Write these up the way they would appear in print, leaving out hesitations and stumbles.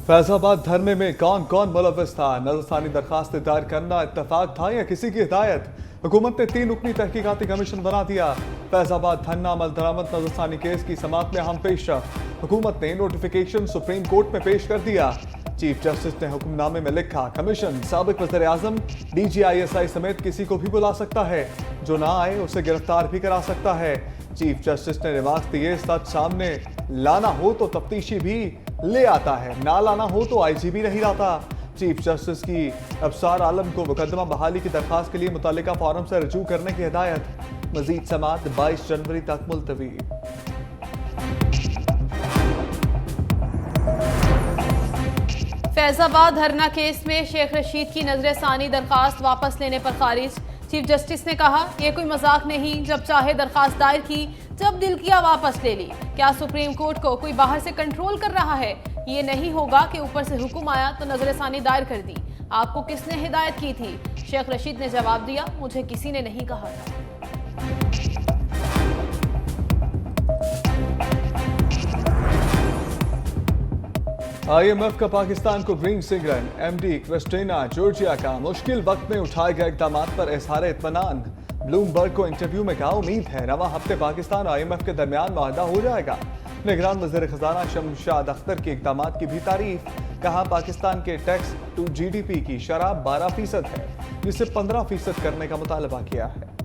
फैजाबाद धरने में कौन कौन मुलव्वस था? नजरसानी दरखास्त दायर करना इत्तेफाक था या किसी की हिदायत? हुकूमत ने 3 रुकनी तहकीकाती कमीशन बना दिया। फैजाबाद धरना अमल दरामद नजरसानी केस की समाअत में अहम पेशरफ। हुकूमत ने नोटिफिकेशन सुप्रीम कोर्ट में पेश कर दिया। चीफ जस्टिस ने हुक्मनामे में लिखा, कमीशन साबिक वज़ीर आज़म, DGISI समेत किसी को भी बुला सकता है, जो ना आए उसे गिरफ्तार भी करा सकता है। चीफ जस्टिस ने रिमार्क दिए, सच सामने लाना हो तो तफ्तीशी भी ले आता है, ना लाना हो तो IG भी नहीं लाता। चीफ जस्टिस की अफसार आलम को मुकदमा बहाली की दरखास्त के लिए मुतल्लिका फोरम से रजू करने की हिदायत। मजीद समाअत 22 जनवरी तक मुलतवी। फैजाबाद धरना केस में शेख रशीद की नजरसानी दरखास्त वापस लेने पर खारिज। चीफ जस्टिस ने कहा, यह कोई मजाक नहीं, जब चाहे दरखास्त दायर की, जब दिल किया वापस ले ली। क्या सुप्रीम कोर्ट को कोई बाहर से कंट्रोल कर रहा है? ये नहीं होगा कि ऊपर से हुक्म आया तो नजरसानी दायर कर दी। आपको किसने हिदायत की थी? शेख रशीद ने जवाब दिया, मुझे किसी ने नहीं कहा था। IMF का पाकिस्तान को green signal. MD Kristalina Georgieva का मुश्किल वक्त में उठाए गए इक़दाम पर इज़हार इत्मीनान। ब्लूमबर्ग को इंटरव्यू में कहा, उम्मीद है रवा हफ्ते पाकिस्तान और IMF के दरमियान मुआहदा हो जाएगा। निगरान वज़ीर खजाना शमशाद अख्तर के इक़दाम की भी तारीफ। कहा, पाकिस्तान के टैक्स टू GDP की शरह 12% है, जिसे 15% करने का मुतालबा किया है।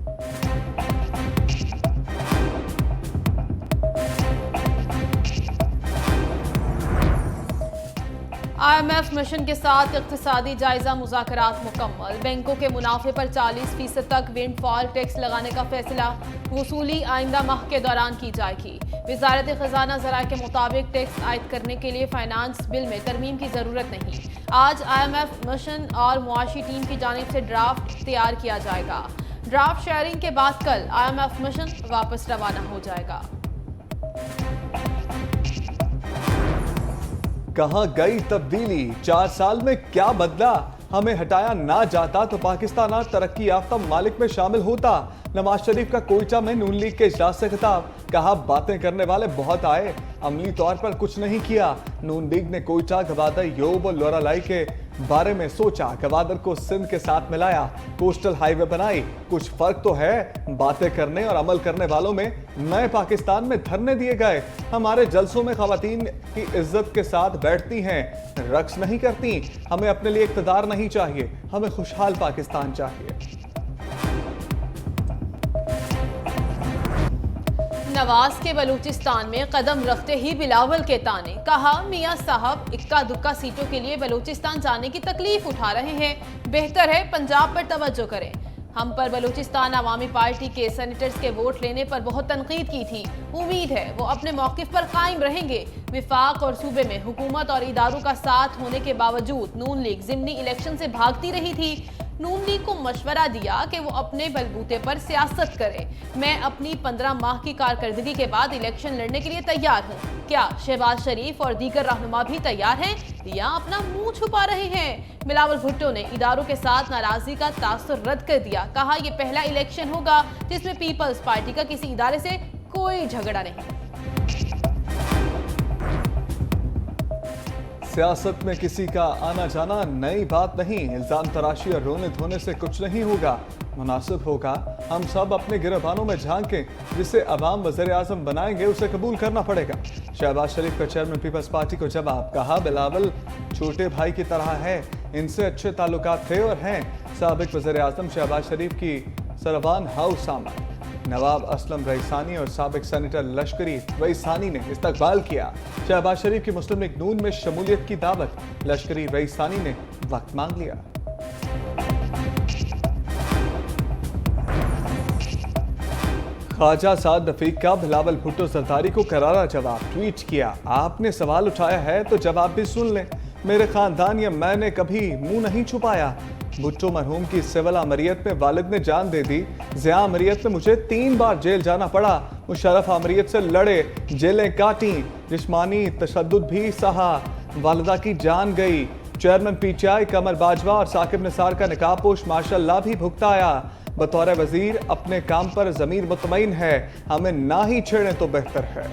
IMF मिशन के साथ इक़्तिसादी जायजा मुज़ाकरात मुकम्मल। बैंकों के मुनाफे पर 40% तक विंडफॉल टैक्स लगाने का फैसला। वसूली आइंदा माह के दौरान की जाएगी। वज़ारत खजाना ज़राए के मुताबिक टैक्स आयद करने के लिए फाइनेंस बिल में तरमीम की ज़रूरत नहीं। आज IMF मिशन और मुआशी टीम की जानिब से ड्राफ्ट तैयार किया जाएगा। ड्राफ्ट शेयरिंग के बाद कल IMF मिशन वापस रवाना हो जाएगा। कहां गई तब्दीली? 4 साल में क्या बदला? हमें हटाया ना जाता तो पाकिस्तान आज तरक्की याफ्ता ममालिक में शामिल होता। नवाज शरीफ का कोयटा में नून लीग के इजलास से खिताब। कहा, बातें करने वाले बहुत आए, अमली तौर पर कुछ नहीं किया। नून लीग ने कोयटा, गवादर, योब और लोरालाई के बारे में सोचा, गवादर को सिंध के साथ मिलाया, कोस्टल हाईवे बनाई। कुछ फर्क तो है, बातें करने और अमल करने वालों में। नए पाकिस्तान में धरने दिए गए। हमारे जलसों में खवातीन की इज्जत के साथ बैठती हैं, रक्स नहीं करती। हमें अपने लिए इक़्तिदार नहीं चाहिए, हमें खुशहाल पाकिस्तान चाहिए। नवाज के बलूचिस्तान में कदम रखते ही बिलावल के ताने। कहा, मियां साहब इक्का दुक्का सीटों के लिए बलूचिस्तान जाने की तकलीफ उठा रहे हैं, बेहतर है पंजाब पर तवज्जो करें। हम पर बलूचिस्तान अवामी पार्टी के सेनेटर्स के वोट लेने पर बहुत तनकीद की थी। उम्मीद है वो अपने मौक़िफ़ पर कायम रहेंगे। विफाक और सूबे में हुकूमत और इदारों का साथ होने के बावजूद नून लीग ज़िमनी इलेक्शन से भागती रही थी। नून लीग को मशवरा दिया कि वो अपने बलबूते पर सियासत करे। मैं अपनी 15 माह की कारकर्दगी के बाद इलेक्शन लड़ने के लिए तैयार हूँ। क्या शहबाज शरीफ और दीगर रहनुमा भी तैयार हैं या अपना मुंह छुपा रहे हैं? बिलावल भुट्टो ने इदारों के साथ नाराजगी का तासुर रद्द कर दिया। कहा, यह पहला इलेक्शन होगा जिसमें पीपल्स पार्टी का किसी इदारे से कोई झगड़ा नहीं। सियासत में किसी का आना जाना नई बात नहीं। इल्जाम तराशी और रोने धोने से कुछ नहीं होगा। मुनासिब होगा हम सब अपने गिरबानों में झांकें, जिसे अवाम वज़ीर आज़म बनाएंगे उसे कबूल करना पड़ेगा। शहबाज शरीफ का चेयरमैन पीपल्स पार्टी को जवाब। कहा, बिलावल छोटे भाई की तरह है, इनसे अच्छे ताल्लुकात थे और हैं। साबिक वज़ीर आज़म शहबाज शरीफ की सरवान हाउस आमद। नवाब असलम रईसानी और साबिक सेनेटर लश्करी रईसानी ने इस्तकबाल किया। शहबाज शरीफ की मुस्लिम लीग नून में शमूलियत की दावत। लश्करी रईसानी ने वक्त मांग लिया। ख्वाजा साद रफीक का बिलावल भुट्टो जरदारी को करारा जवाब। ट्वीट किया, आपने सवाल उठाया है तो जवाब भी सुन लें। मेरे खानदान या मैंने कभी मुंह नहीं छुपाया। भुट्टो मरहूम की सिविल अमरीयत में वालिद ने जान दे दी। ज़िया अमरीयत में मुझे 3 बार जेल जाना पड़ा। मुशर्रफ अमरीयत से लड़े, जेलें काटी, जिस्मानी तशद्दुद भी सहा, वालिदा की जान गई। चेयरमैन PTI कमर बाजवा और साकिब निसार का निकाबपोश माशाअल्लाह भी भुगताया। बतौर वजीर अपने काम पर ज़मीर मुतमईन है, हमें ना ही छेड़ें तो बेहतर है।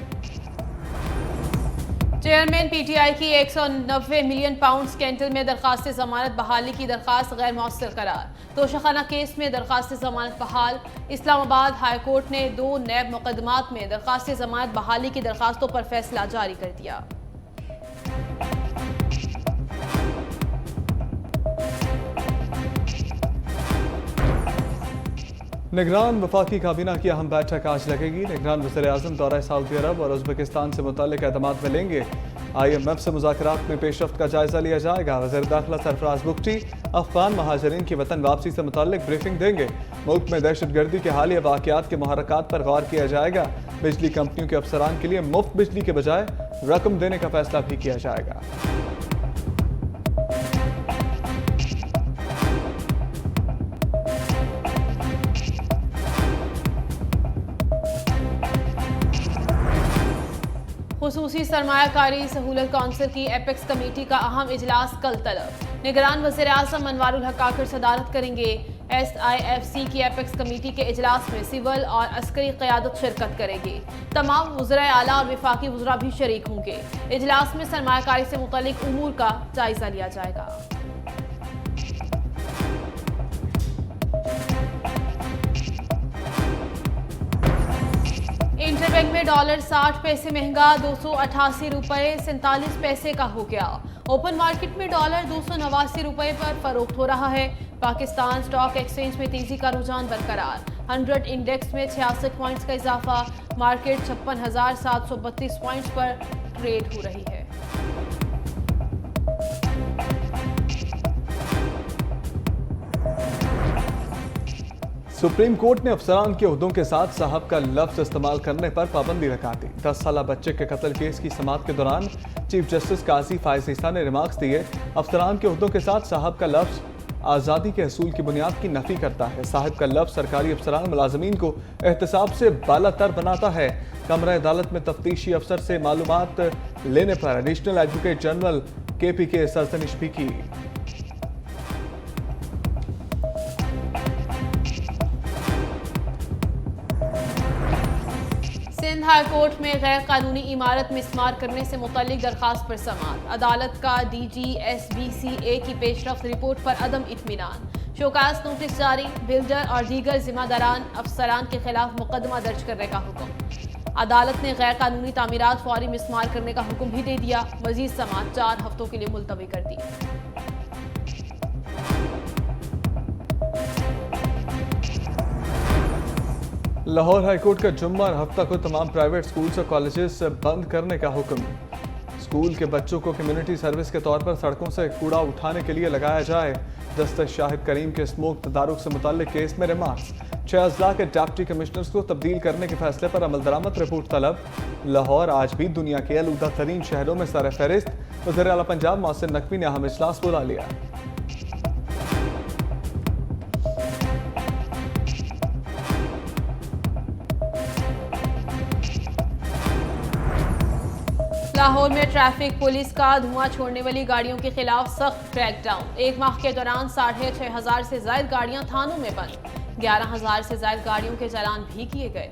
चेयरमैन पीटीआई की 190 मिलियन पाउंड स्कैंडल में दरखास्त जमानत बहाली की दरखास्त गैर मौसर करार। तोशाखाना केस में दरखास्त जमानत बहाल। इस्लामाबाद हाई कोर्ट ने 2 नैब मुकदमात में दरखास्त जमानत बहाली की दरखास्तों पर फैसला जारी कर दिया। निगरान वफाकी काबीना की अहम बैठक आज लगेगी। निगरान वज़ीर-ए-आज़म दौरा सऊदी अरब और उज़्बेकिस्तान से मुताल्लिक़ एतमाद में लेंगे। IMF से मुज़ाकरात में पेशरफ्त का जायजा लिया जाएगा। वज़ीर दाखिला सरफराज बुगटी अफ़गान महाजरीन की वतन वापसी से मुताल्लिक़ ब्रीफिंग देंगे। मुल्क में दहशतगर्दी के हालिया वाक़यात के मुहर्रकात पर गौर किया जाएगा। बिजली कंपनियों के अफसरान के लिए मुफ्त बिजली के बजाय रकम देने का फैसला भी किया जाएगा। खुसूसी सरमायाकारी सहूलत कौंसिल की एपेक्स कमेटी का अहम इजलास कल तलब। निगरान वज़ीर-ए-आज़म अनवारुल हक आखिर सदारत करेंगे। SIFC की एपेक्स कमेटी के इजलास में सिविल और अस्करी क़यादत शिरकत करेगी। तमाम वज़राए आला और वफाकी वज़रा भी शरीक होंगे। इजलास में सरमायाकारी से मुताल्लिक़ उमूर का जायजा लिया जाएगा। इंटरबैंक में डॉलर 60 पैसे महंगा 288 रुपये 47 पैसे का हो गया। ओपन मार्केट में डॉलर 289 रुपये पर फरोख्त हो रहा है। पाकिस्तान स्टॉक एक्सचेंज में तेजी का रुझान बरकरार। 100 इंडेक्स में 66 पॉइंट्स का इजाफा। मार्केट 56,732 पॉइंट्स पर ट्रेड हो रही है। सुप्रीम कोर्ट ने अफसरान के ओहदों के साथ साहब का लफ्ज इस्तेमाल करने पर पाबंदी लगा दी। 10 साला बच्चे के कत्ल केस की समाअत के दौरान चीफ जस्टिस काजी फायज ईसा ने रिमार्क्स दिए। अफसरान के ओहदों के साथ साहब का लफ्ज आज़ादी के असूल की बुनियाद की नफी करता है। साहब का लफ्ज सरकारी अफसरान मुलाजमीन को एहतसाब से बालातर बनाता है। कमरा अदालत में तफ्तीशी अफसर से मालूमात लेने पर एडिशनल एडवोकेट जनरल KP के सरजनिश भी की। सिंध हाई कोर्ट में गैर कानूनी इमारत मिसमार करने से मुतल्लिक दरखास्त पर समाअत। अदालत का DG SBCA की पेशरफ्त रिपोर्ट पर अदम इत्मीनान। शोकास नोटिस जारी। बिल्डर और दीगर जिम्मेदारान अफसरान के खिलाफ मुकदमा दर्ज करने का हुक्म। अदालत ने गैर कानूनी तामीरात फौरी मिसमार करने का हुक्म भी दे दिया। मजीद समाअत 4 हफ्तों के लिए मुलतवी कर दी। लाहौर हाईकोर्ट का जुम्मा और हफ्ता को तमाम प्राइवेट स्कूल्स और कॉलेजेस बंद करने का हुक्म। स्कूल के बच्चों को कम्युनिटी सर्विस के तौर पर सड़कों से कूड़ा उठाने के लिए लगाया जाए। जस्टिस शाहिद करीम के स्मोक तदारुक से मुताल्लिक केस में रिमार्क्स। 6 अजला के डिप्टी कमिश्नर्स को तब्दील करने के फैसले पर अमल दरामद रिपोर्ट तलब। लाहौर आज भी दुनिया के आलूदा तरीन शहरों में सर फहरिस्त। वज़ीर आला पंजाब मोहसिन नकवी ने अहम इजलास बुला लिया। लाहौर में ट्रैफिक पुलिस का धुआं छोड़ने वाली गाड़ियों के खिलाफ सख्त क्रैकडाउन। 1 माह के दौरान 6,500 से ज्यादा गाड़ियां थानों में बंद। 11,000 से ज्यादा गाड़ियों के चालान भी किए गए।